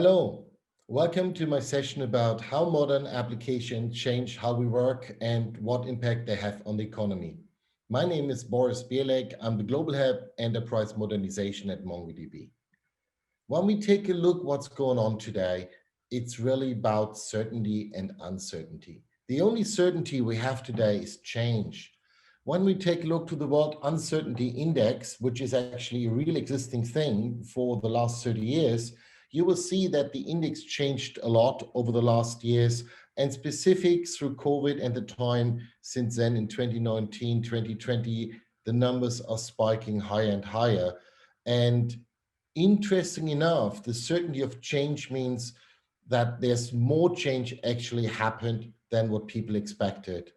Hello, welcome to my session about how modern applications change how we work and what impact they have on the economy. My name is Boris Bialek. I'm the Global Head Enterprise Modernization at MongoDB. When we take a look what's going on today, it's really about certainty and uncertainty. The only certainty we have today is change. When we take a look to the World Uncertainty Index, which is actually a real existing thing for the last 30 years, you will see that the index changed a lot over the last years, and specifics through COVID and the time since then in 2019, 2020, the numbers are spiking higher and higher. And interesting enough, the certainty of change means that there's more change actually happened than what people expected.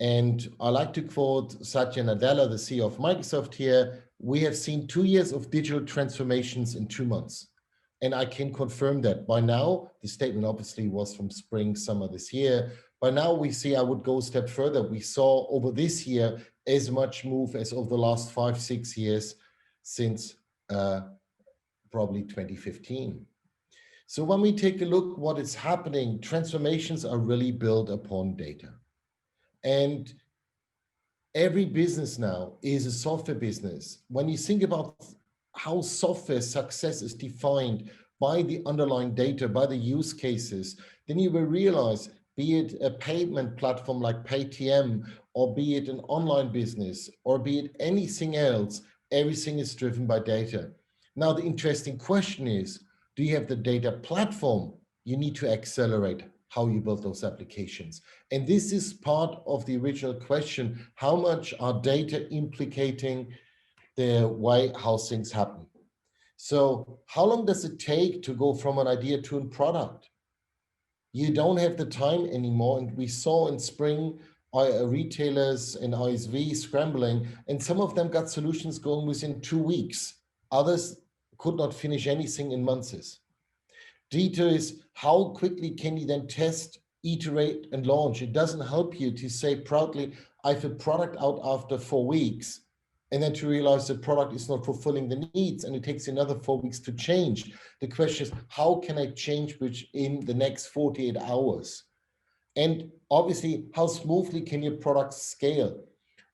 And I like to quote Satya Nadella, the CEO of Microsoft here, we have seen 2 years of digital transformations in 2 months. And I can confirm that by now, the statement obviously was from spring, summer this year. By now we see, I would go a step further. We saw over this year as much move as over the last 5, 6 years since probably 2015. So when we take a look what is happening, transformations are really built upon data. And every business now is a software business. When you think about how software success is defined by the underlying data, by the use cases, then you will realize, be it a payment platform like Paytm, or be it an online business, or be it anything else, everything is driven by data. Now, the interesting question is, do you have the data platform? You need to accelerate how you build those applications. And this is part of the original question, how much are data implicating the way how things happen? So how long does it take to go from an idea to a product? You don't have the time anymore. And we saw in spring, retailers and ISV scrambling, and some of them got solutions going within 2 weeks. Others could not finish anything in months. Data is how quickly can you then test, iterate, and launch. It doesn't help you to say proudly, I have a product out after 4 weeks, and then to realize the product is not fulfilling the needs, and it takes another 4 weeks to change. The question is, how can I change within the next 48 hours? And obviously, how smoothly can your product scale?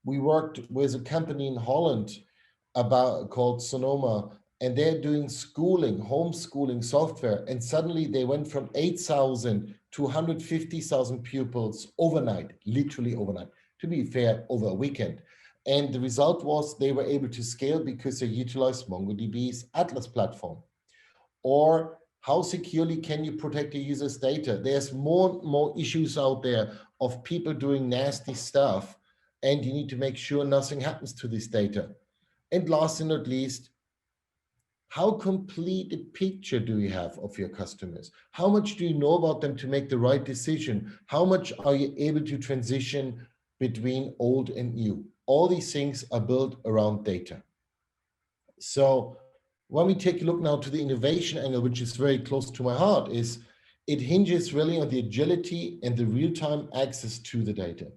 We worked with a company in Holland called Sonoma, and they're doing schooling, homeschooling software. And suddenly they went from 8,000 to 150,000 pupils overnight, literally overnight, to be fair, over a weekend. And the result was they were able to scale because they utilized MongoDB's Atlas platform. Or how securely can you protect your users' data? There's more and more issues out there of people doing nasty stuff, and you need to make sure nothing happens to this data. And last and not least, how complete a picture do you have of your customers? How much do you know about them to make the right decision? How much are you able to transition between old and new? All these things are built around data. So when we take a look now to the innovation angle, which is very close to my heart, is it hinges really on the agility and the real-time access to the data.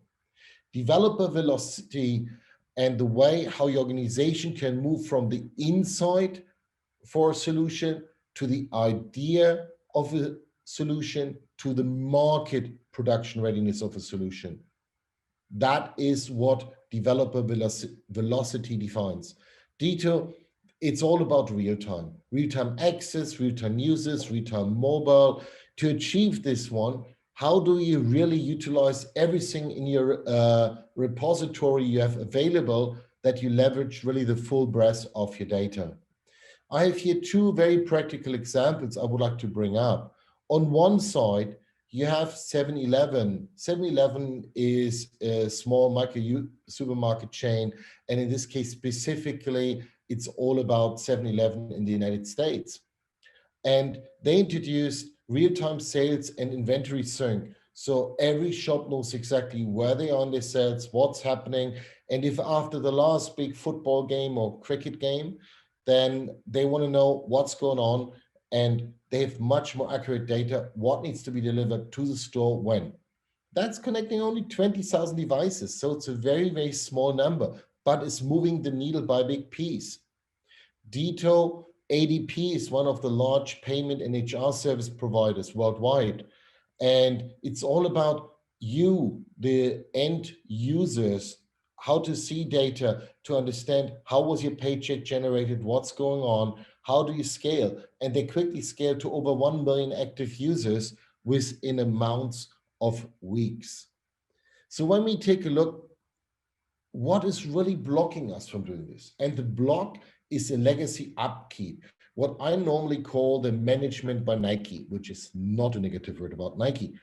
Developer velocity and the way how your organization can move from the inside for a solution to the idea of a solution to the market production readiness of a solution. That is what developer velocity defines. Detail, it's all about real-time access, real-time users, real-time mobile. To achieve this one, how do you really utilize everything in your repository you have available that you leverage really the full breadth of your data? I have here 2 very practical examples I would like to bring up. On one side, you have 7-Eleven. 7-Eleven is a small micro supermarket chain, and in this case specifically, it's all about 7-Eleven in the United States. And they introduced real-time sales and inventory sync. So every shop knows exactly where they are on their sales, what's happening, and if after the last big football game or cricket game, then they want to know what's going on, and they have much more accurate data, what needs to be delivered to the store when. That's connecting only 20,000 devices, so it's a very, very small number, but it's moving the needle by a big piece. Dito ADP is one of the large payment and HR service providers worldwide. And it's all about you, the end users, how to see data, to understand how was your paycheck generated, what's going on, how do you scale? And they quickly scale to over 1 million active users within amounts of weeks. So when we take a look, what is really blocking us from doing this? And the block is a legacy upkeep, what I normally call the management by Nike, which is not a negative word about Nike.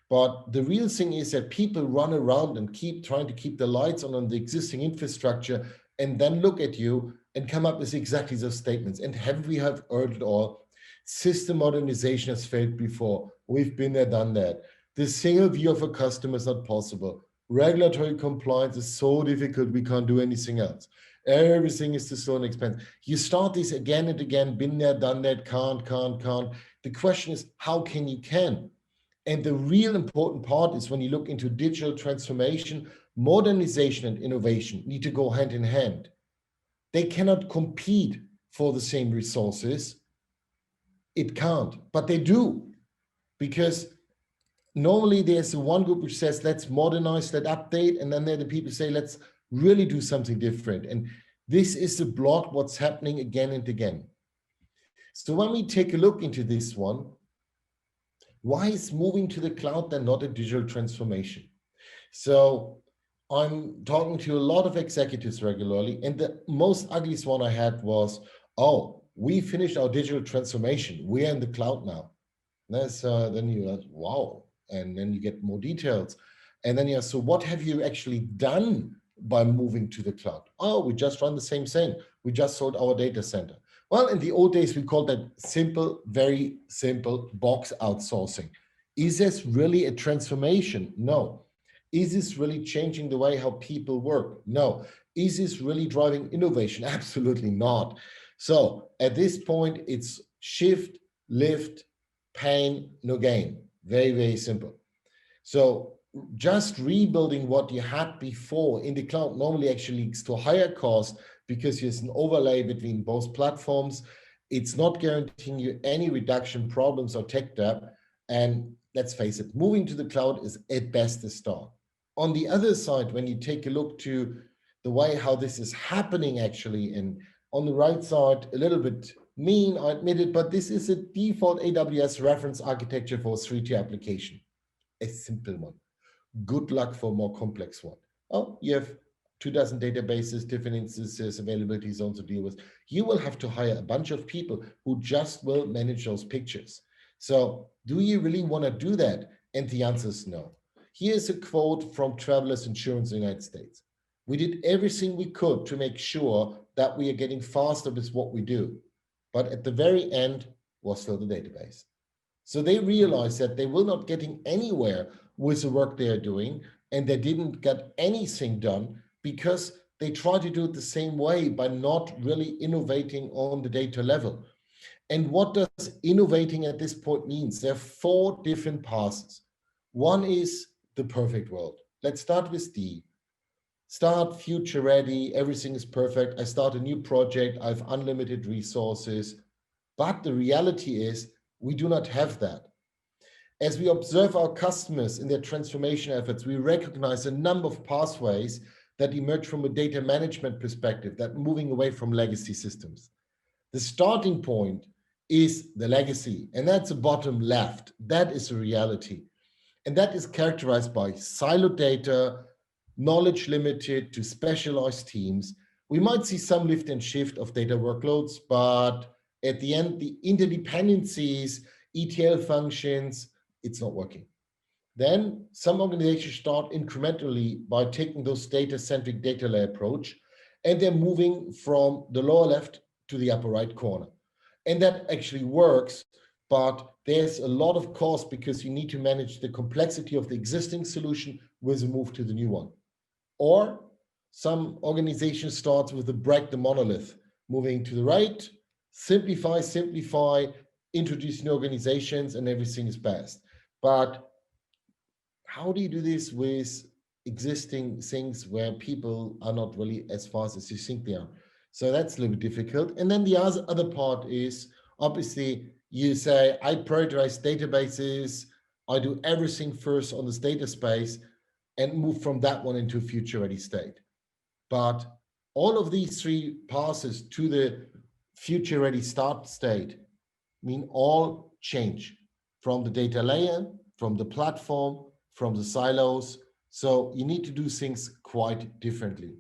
But the real thing is that people run around and keep trying to keep the lights on the existing infrastructure, and then look at you and come up with exactly those statements. And have we have heard it all? System modernization has failed before. We've been there, done that. The single view of a customer is not possible. Regulatory compliance is so difficult, we can't do anything else. Everything is too slow and expensive. You start this again and again, been there, done that, can't. The question is, how can you can? And the real important part is when you look into digital transformation, modernization and innovation need to go hand in hand. They cannot compete for the same resources. It can't, but they do, because normally there's one group which says, let's modernize, let's update, and then there are the people say, let's really do something different. And this is the block, what's happening again and again. So when we take a look into this one, why is moving to the cloud then not a digital transformation? So I'm talking to a lot of executives regularly, and the most ugliest one I had was, oh, we finished our digital transformation. We're in the cloud now. Then you're like, wow. And then you get more details. And then so what have you actually done by moving to the cloud? Oh, we just run the same thing. We just sold our data center. Well, in the old days, we called that simple, very simple box outsourcing. Is this really a transformation? No. Is this really changing the way how people work? No. Is this really driving innovation? Absolutely not. So at this point, it's shift, lift, pain, no gain. Very, very simple. So just rebuilding what you had before in the cloud normally actually leads to higher cost, because there's an overlay between both platforms. It's not guaranteeing you any reduction problems or tech debt. And let's face it, moving to the cloud is at best a start. On the other side, when you take a look to the way how this is happening actually, and on the right side, a little bit mean, I admit it, but this is a default AWS reference architecture for a 3-tier application. A simple one. Good luck for a more complex one. Oh, you have 24 databases, different instances, availability zones to deal with. You will have to hire a bunch of people who just will manage those pictures. So do you really want to do that? And the answer is no. Here's a quote from Travelers Insurance in the United States. We did everything we could to make sure that we are getting faster with what we do. But at the very end was still the database. So they realized that they will not getting anywhere with the work they are doing, and they didn't get anything done because they try to do it the same way by not really innovating on the data level. And what does innovating at this point means? There are 4 different paths. One is the perfect world. Let's start with D. Start future ready, everything is perfect. I start a new project, I have unlimited resources. But the reality is we do not have that. As we observe our customers in their transformation efforts, we recognize a number of pathways that emerge from a data management perspective, that moving away from legacy systems. The starting point is the legacy, and that's the bottom left. That is the reality. And that is characterized by siloed data, knowledge limited to specialized teams. We might see some lift and shift of data workloads, but at the end, the interdependencies, ETL functions, it's not working. Then some organizations start incrementally by taking those data-centric data layer approach, and they're moving from the lower left to the upper right corner. And that actually works, but there's a lot of cost because you need to manage the complexity of the existing solution with a move to the new one. Or some organization starts with a break the monolith, moving to the right, simplify, introduce new organizations, and everything is best. But how do you do this with existing things where people are not really as fast as you think they are? So that's a little bit difficult. And then the other part is, obviously, you say, I prioritize databases, I do everything first on this data space and move from that one into a future ready state. But all of these three passes to the future ready start state mean all change from the data layer, from the platform, from the silos. So you need to do things quite differently.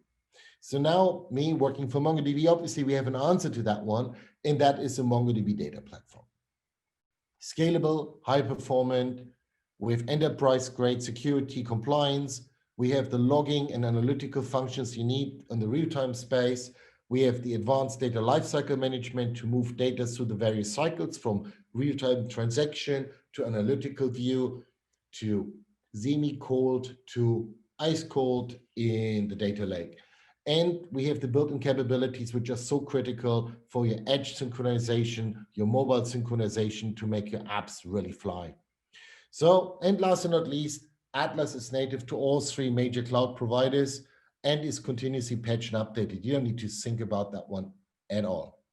So now me working for MongoDB, obviously we have an answer to that one, and that is a MongoDB data platform. Scalable, high performant, with enterprise grade security compliance. We have the logging and analytical functions you need in the real-time space. We have the advanced data lifecycle management to move data through the various cycles from real-time transaction to analytical view to semi-cold to ice cold in the data lake. And we have the built-in capabilities which are so critical for your edge synchronization, your mobile synchronization to make your apps really fly. So, and last but not least, Atlas is native to all three major cloud providers and is continuously patched and updated. You don't need to think about that one at all.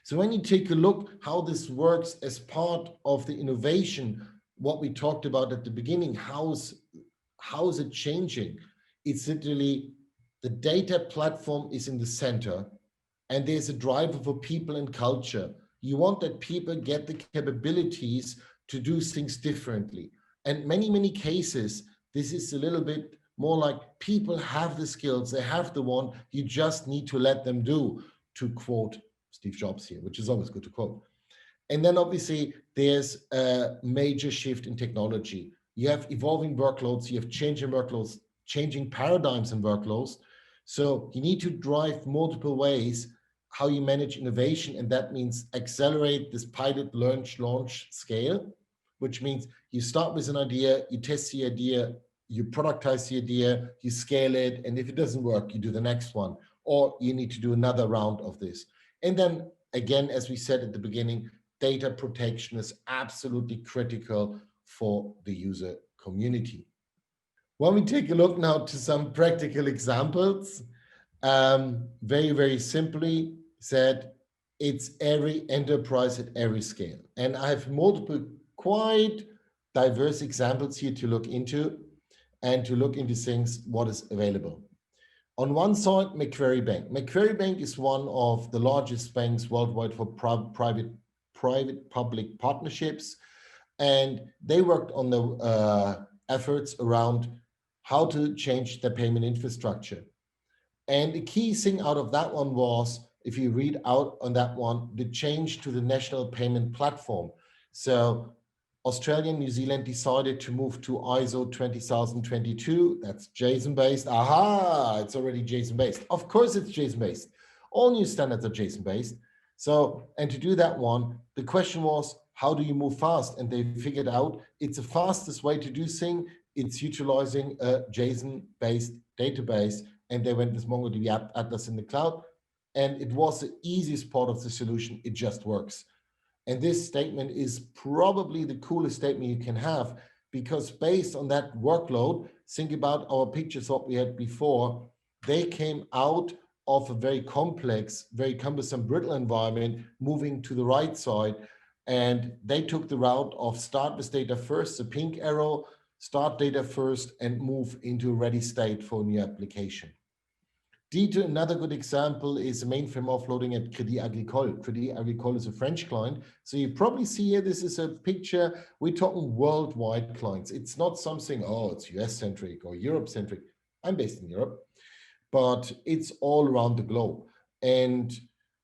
So when you take a look how this works as part of the innovation, what we talked about at the beginning, how is it changing? It's literally the data platform is in the center and there's a driver for people and culture. You want that people get the capabilities to do things differently. And many cases, this is a little bit more like people have the skills, they have the one, you just need to let them do, to quote Steve Jobs here, which is always good to quote. And then obviously there's a major shift in technology. You have evolving workloads, you have changing workloads, changing paradigms and workloads. So you need to drive multiple ways how you manage innovation. And that means accelerate this pilot, launch, scale, which means you start with an idea, you test the idea, you productize the idea, you scale it. And if it doesn't work, you do the next one, or you need to do another round of this. And then again, as we said at the beginning, data protection is absolutely critical for the user community. When we take a look now to some practical examples, very simply said, it's every enterprise at every scale. And I have multiple quite diverse examples here to look into and to look into things, what is available. On one side, Macquarie Bank. Macquarie Bank is one of the largest banks worldwide for private-public partnerships. And they worked on the efforts around how to change the payment infrastructure. And the key thing out of that one was, if you read out on that one, the change to the national payment platform. So Australia and New Zealand decided to move to ISO 20022. That's JSON-based. Aha, it's already JSON-based. Of course it's JSON-based. All new standards are JSON-based. So, and to do that one, the question was, how do you move fast? And they figured out it's the fastest way to do things. It's utilizing a JSON-based database. And they went with MongoDB Atlas in the cloud. And it was the easiest part of the solution. It just works. And this statement is probably the coolest statement you can have, because based on that workload, think about our pictures, what we had before, they came out of a very complex, very cumbersome, brittle environment, moving to the right side. And they took the route of start with data first, the pink arrow, start data first, and move into a ready state for a new application. Another good example is the mainframe offloading at Crédit Agricole. Crédit Agricole is a French client. So you probably see here, this is a picture, we're talking worldwide clients. It's not something, oh, it's US-centric or Europe-centric. I'm based in Europe, but it's all around the globe. And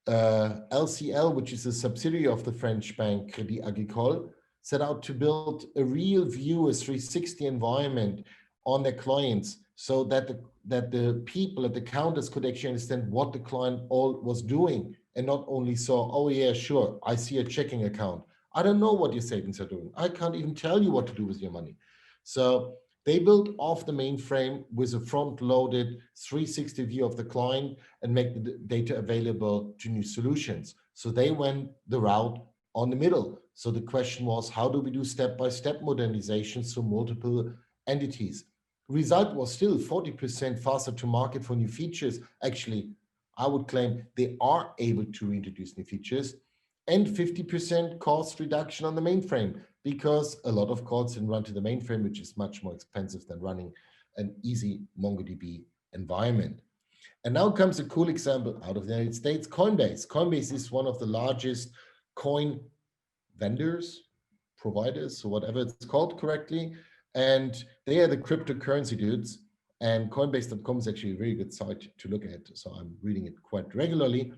LCL, which is a subsidiary of the French bank Crédit Agricole, set out to build a real view, a 360 environment on their clients, so that the people at the counters could actually understand what the client all was doing, and not only saw, oh yeah, sure, I see a checking account. I don't know what your savings are doing. I can't even tell you what to do with your money. So they built off the mainframe with a front-loaded 360 view of the client and make the data available to new solutions. So they went the route on the middle. So the question was, how do we do step-by-step modernization through multiple entities? Result was still 40% faster to market for new features. Actually, I would claim they are able to reintroduce new features, and 50% cost reduction on the mainframe, because a lot of calls can run to the mainframe, which is much more expensive than running an easy MongoDB environment. And now comes a cool example out of the United States, Coinbase. Coinbase is one of the largest coin vendors, providers, or whatever it's called correctly. And they are the cryptocurrency dudes. And Coinbase.com is actually a very good site to look at. So I'm reading it quite regularly.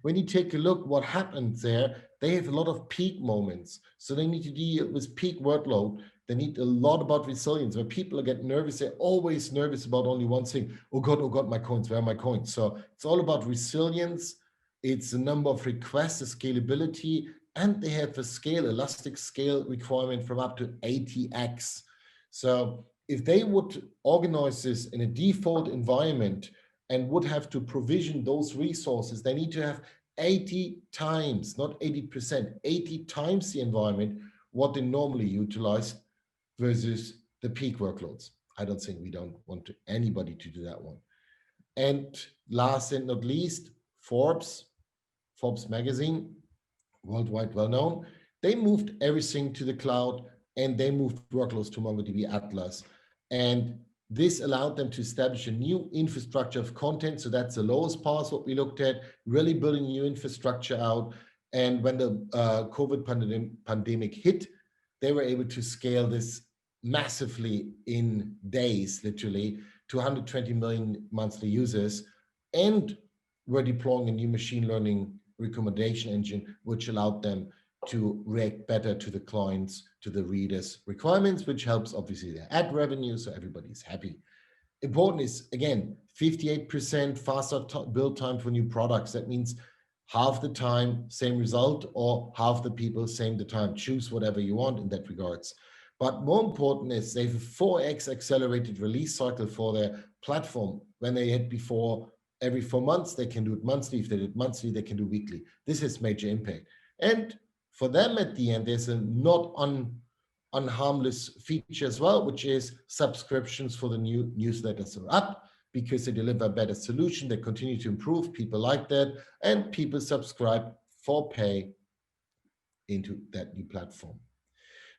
When you take a look what happens there, they have a lot of peak moments. So they need to deal with peak workload. They need a lot about resilience. When people get nervous, they're always nervous about only one thing. Oh God, my coins, where are my coins? So it's all about resilience. It's the number of requests, the scalability, and they have a scale, elastic scale requirement from up to 80x. So if they would organize this in a default environment and would have to provision those resources, they need to have 80 times, not 80%, 80 times the environment what they normally utilize versus the peak workloads. I don't think we don't want anybody to do that one. And last and not least, Forbes magazine, worldwide well known, they moved everything to the cloud and they moved workloads to MongoDB Atlas. And this allowed them to establish a new infrastructure of content. So that's the lowest part, what we looked at, really building new infrastructure out. And when the COVID pandemic hit, they were able to scale this massively in days, literally, to 120 million monthly users, and were deploying a new machine learning recommendation engine, which allowed them to react better to the clients, to the readers' requirements, which helps obviously their ad revenue, so everybody's happy. Important is, again, 58% faster build time for new products. That means half the time, same result, or half the people, same the time. Choose whatever you want in that regards. But more important is they have a 4x accelerated release cycle for their platform. When they had before every 4 months, they can do it monthly. If they did monthly, they can do weekly. This has major impact. And for them at the end, there's a not unharmless feature as well, which is subscriptions for the new newsletters are up because they deliver a better solution. They continue to improve. People like that. And people subscribe for pay into that new platform.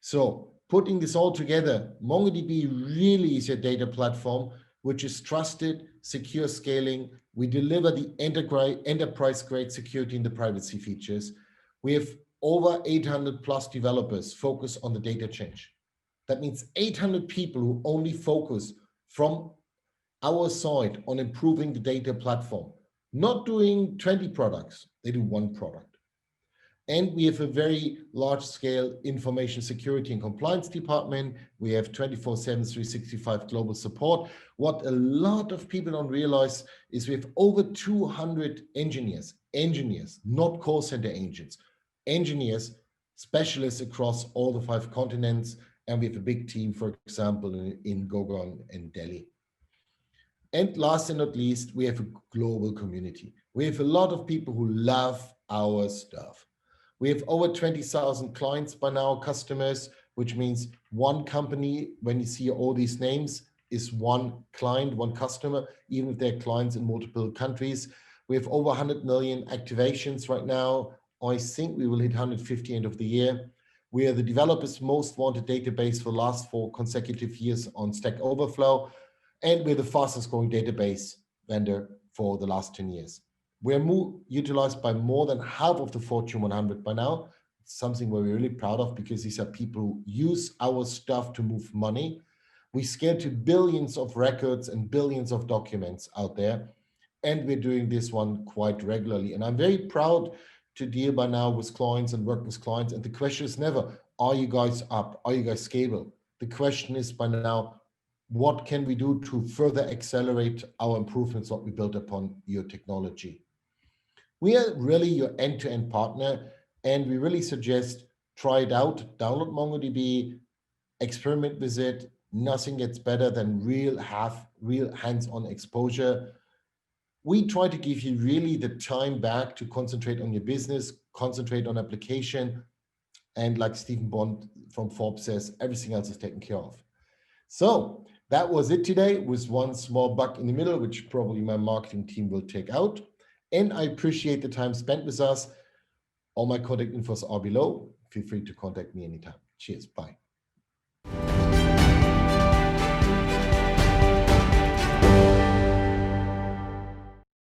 So putting this all together, MongoDB really is a data platform which is trusted, secure scaling. We deliver the enterprise-grade security and the privacy features. We have over 800 plus developers focused on the data change. That means 800 people who only focus from our side on improving the data platform, not doing 20 products, they do one product. And we have a very large-scale information security and compliance department. We have 24/7, 365 global support. What a lot of people don't realize is we have over 200 engineers, not call center agents, engineers, specialists across all the 5 continents. And we have a big team, for example, in Gogon and Delhi. And last and not least, we have a global community. We have a lot of people who love our stuff. We have over 20,000 clients by now, customers, which means one company, when you see all these names, is one client, one customer, even if they're clients in multiple countries. We have over 100 million activations right now. I think we will hit 150 end of the year. We are the developer's most wanted database for the last 4 consecutive years on Stack Overflow. And we're the fastest growing database vendor for the last 10 years. We're utilized by more than half of the Fortune 100 by now. It's something we're really proud of because these are people who use our stuff to move money. We scale to billions of records and billions of documents out there. And we're doing this one quite regularly. And I'm very proud to deal by now with clients and work with clients. And the question is never, are you guys up? Are you guys scalable? The question is by now, what can we do to further accelerate our improvements, what we built upon your technology? We are really your end-to-end partner, and we really suggest try it out, download MongoDB, experiment with it. Nothing gets better than real hands-on exposure. We try to give you really the time back to concentrate on your business, concentrate on application, and like Stephen Bond from Forbes says, everything else is taken care of. So that was it today, with one small bug in the middle, which probably my marketing team will take out. and I appreciate the time spent with us. All my contact infos are below. Feel free to contact me anytime. Cheers. Bye.